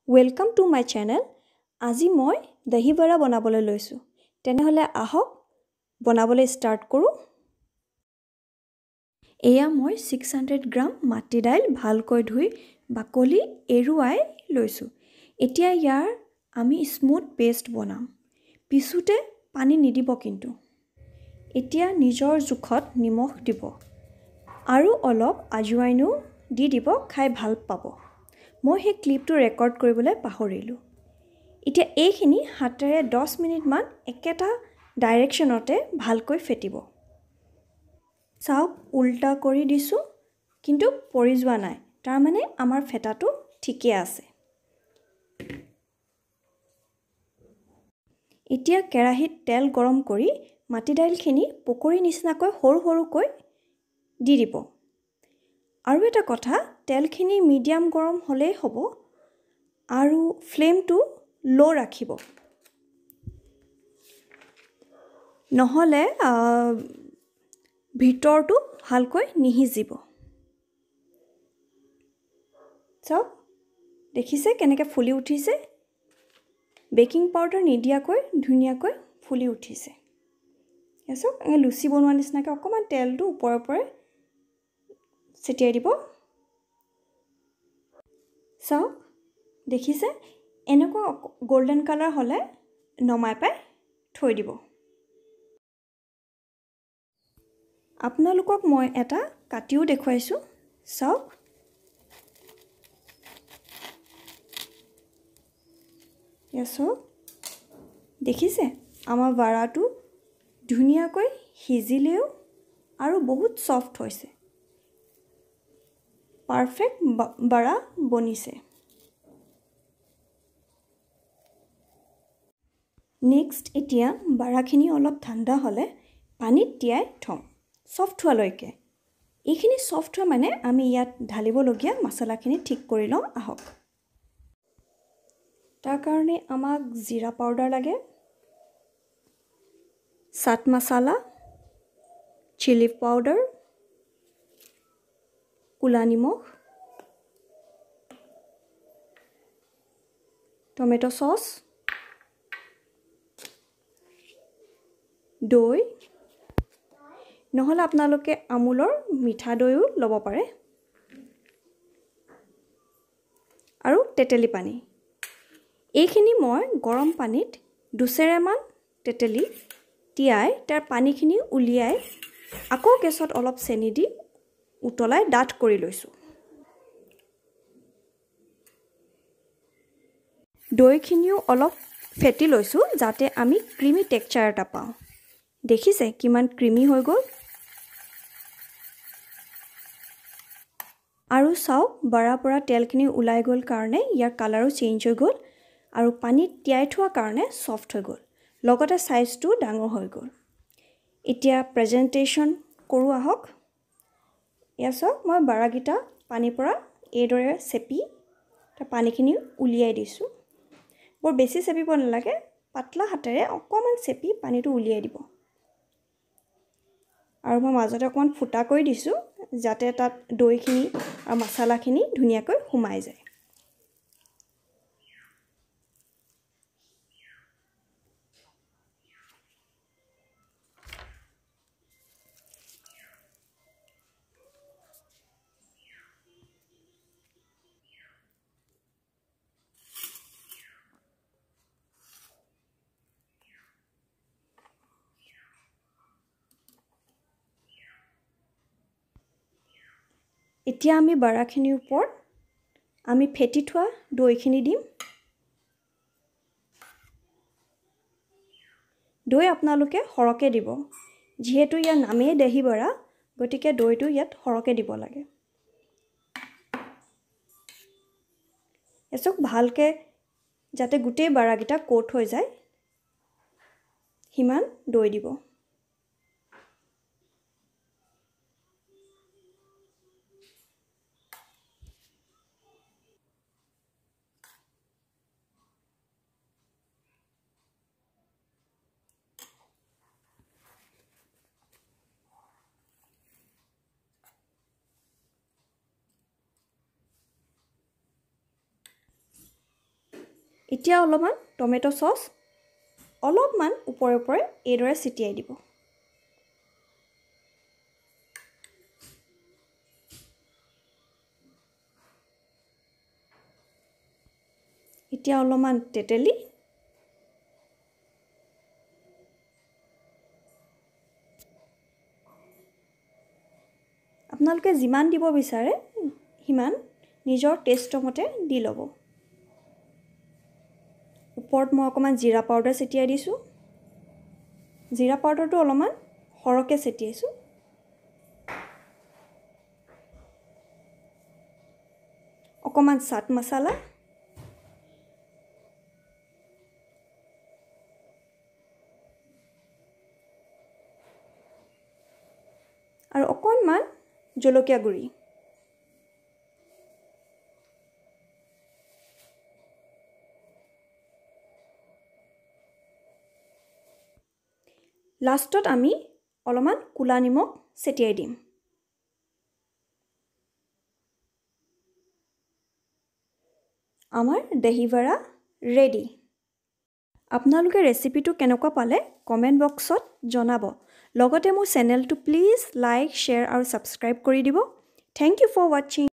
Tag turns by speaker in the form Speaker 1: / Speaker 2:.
Speaker 1: Welcome to my channel. আজি মই দহি বড়া বনাবলৈ লৈছো। তেনেহলে আহক বনাবলৈ স্টাৰ্ট কৰো। এয়া মই 600 গ্ৰাম মাটি দাইল ভালকৈ ধুই বাকলি এৰুৱাই লৈছো। এতিয়া ইয়াৰ আমি স্মুথ পেষ্ট বনাম। পিছুতে পানী নিদিব কিন্তু। এতিয়া নিজৰ জোখত নিমখ দিব আৰু অলপ আজৱাইনো দি দিব, খাই ভাল পাব। মই সেই ক্লিপটো ৰেকৰ্ড কৰিবলৈ পাহৰিলোঁ। এতিয়া এইখিনি হাতেৰে 10 মিনিট মান একেটা ডাইৰেকশ্যনতে ভালকৈ ফেটিব। চাওক উল্টা কৰি দিছো কিন্তু পৰি যোৱা নাই, তাৰ মানে আমাৰ ফেটাটো ঠিকে আছে। এতিয়া কেৰাহীত তেল গৰম কৰি মাটি দাইলখিনি পকৰি নিচিনাকৈ সৰু সৰুকৈ দি দিব। আৰু এটা কথা, তেলখিনি মিডিয়াম গৰম হ'লেই হ'ব আৰু ফ্লেমটো লো ৰাখিব। নহলে ভিতৰটো ভালকৈ নিহিজিব। চাওক দেখিছে কেনেকৈ ফুলি উঠিছে। বেকিং পাউডাৰ নিদিয়াকৈ ধুনীয়াকৈ ফুলি উঠিছে। চাওক লুচি বনোৱা নিচিনাকৈ অকণমান তেলটো ওপৰে ওপৰে ছিটিয়াই দিব। চাওক দেখিছে এনেকুৱা গোল্ডেন কালাৰ হ'লে নমাই পাই থৈ দিব। আপোনালোকক মই এটা কাটিও দেখুৱাইছো। চাওক চাওক দেখিছে আমাৰ বাৰাটো ধুনীয়াকৈ সিজিলেও আৰু বহুত সফট হৈছে। পাৰফেক্ট বাৰা বনিছে। নেক্সট এতিয়া বাৰাখিনি অলপ ঠাণ্ডা হ'লে পানীত তিয়াই থম সফট হোৱালৈকে। এইখিনি সফট হোৱা মানে আমি ইয়াত ঢালিবলগীয়া মছলাখিনি ঠিক কৰি লওঁ আহক। তাৰ কাৰণে আমাক জিৰা পাউডাৰ লাগে, চাট মছলা, চিলি পাউডাৰ, কুলা নিমখ, টমেটো সস, দৈ, নহলে আপোনালোকে আমুলৰ মিঠা দৈও ল'ব পাৰে, আৰু তেতেলী পানী। এইখিনি মই গৰম পানীত দুচেৰেমান তেতেলী তিয়াই তাৰ পানীখিনি উলিয়াই আকৌ গেছত অলপ চেনি দি উতলাই ডাঠ কৰি লৈছো। দৈখিনিও অলপ ফেটি লৈছো যাতে আমি ক্ৰিমি টেক্সচাৰ এটা পাওঁ। দেখিছে কিমান ক্ৰিমি হৈ গ'ল। আৰু চাওক বাৰাৰ পৰা তেলখিনি ওলাই গ'ল কাৰণে ইয়াৰ কালাৰো চেঞ্জ হৈ গ'ল আৰু পানীত তিয়াই থোৱা কাৰণে সফট হৈ গ'ল, লগতে সাইজটো ডাঙৰ হৈ গ'ল। এতিয়া প্ৰেজেন্টেশন কৰো আহক। এয়া চাওক মই বাৰাগিটা পানীৰ পৰা এইদৰে চেপি তাৰ পানীখিনি উলিয়াই দিছো। বৰ বেছি চেপিব নালাগে, পাতলা হাতেৰে অকণমান চেপি পানীটো উলিয়াই দিব। আৰু মই মাজতে অকণমান ফুটা কৰি দিছো যাতে তাত দৈখিনি আৰু মছলাখিনি ধুনীয়াকৈ সোমাই যায়। এতিয়া আমি বাৰাখিনিৰ ওপৰত আমি ফেটি থোৱা দৈখিনি দিম। দৈ আপোনালোকে সৰহকৈ দিব, যিহেতু ইয়াৰ নামেই দহি বড়া, গতিকে দৈটো ইয়াত সৰহকৈ দিব লাগে। এচক ভালকৈ যাতে গোটেই বাৰাগিটা কোট হৈ যায় সিমান দৈ দিব। এতিয়া অলপমান টমেটো চচ অলপমান ওপৰে ওপৰে এইদৰে ছিটিয়াই দিব। এতিয়া অলপমান তেতেলী, আপোনালোকে যিমান দিব বিচাৰে সিমান নিজৰ টেষ্টৰ মতে দি ল'ব। ওপৰত মই অকণমান জিৰা পাউডাৰ ছিটিয়াই দিছোঁ। জিৰা পাউডাৰটো অলপমান সৰহকৈ ছিটিয়াইছোঁ। অকণমান চাট মছলা, আৰু অকণমান জলকীয়া গুড়ি। লাষ্টত আমি অলপমান ক'লা নিমখ ছিটিয়াই দিম। আমাৰ দহি বড়া ৰেডি। আপোনালোকে ৰেচিপিটো কেনেকুৱা পালে কমেণ্ট বক্সত জনাব। লগতে মোৰ চেনেলটো প্লিজ লাইক, শ্বেয়াৰ আৰু ছাবস্ক্ৰাইব কৰি দিব। থেংক ইউ ফৰ ৱাচিং।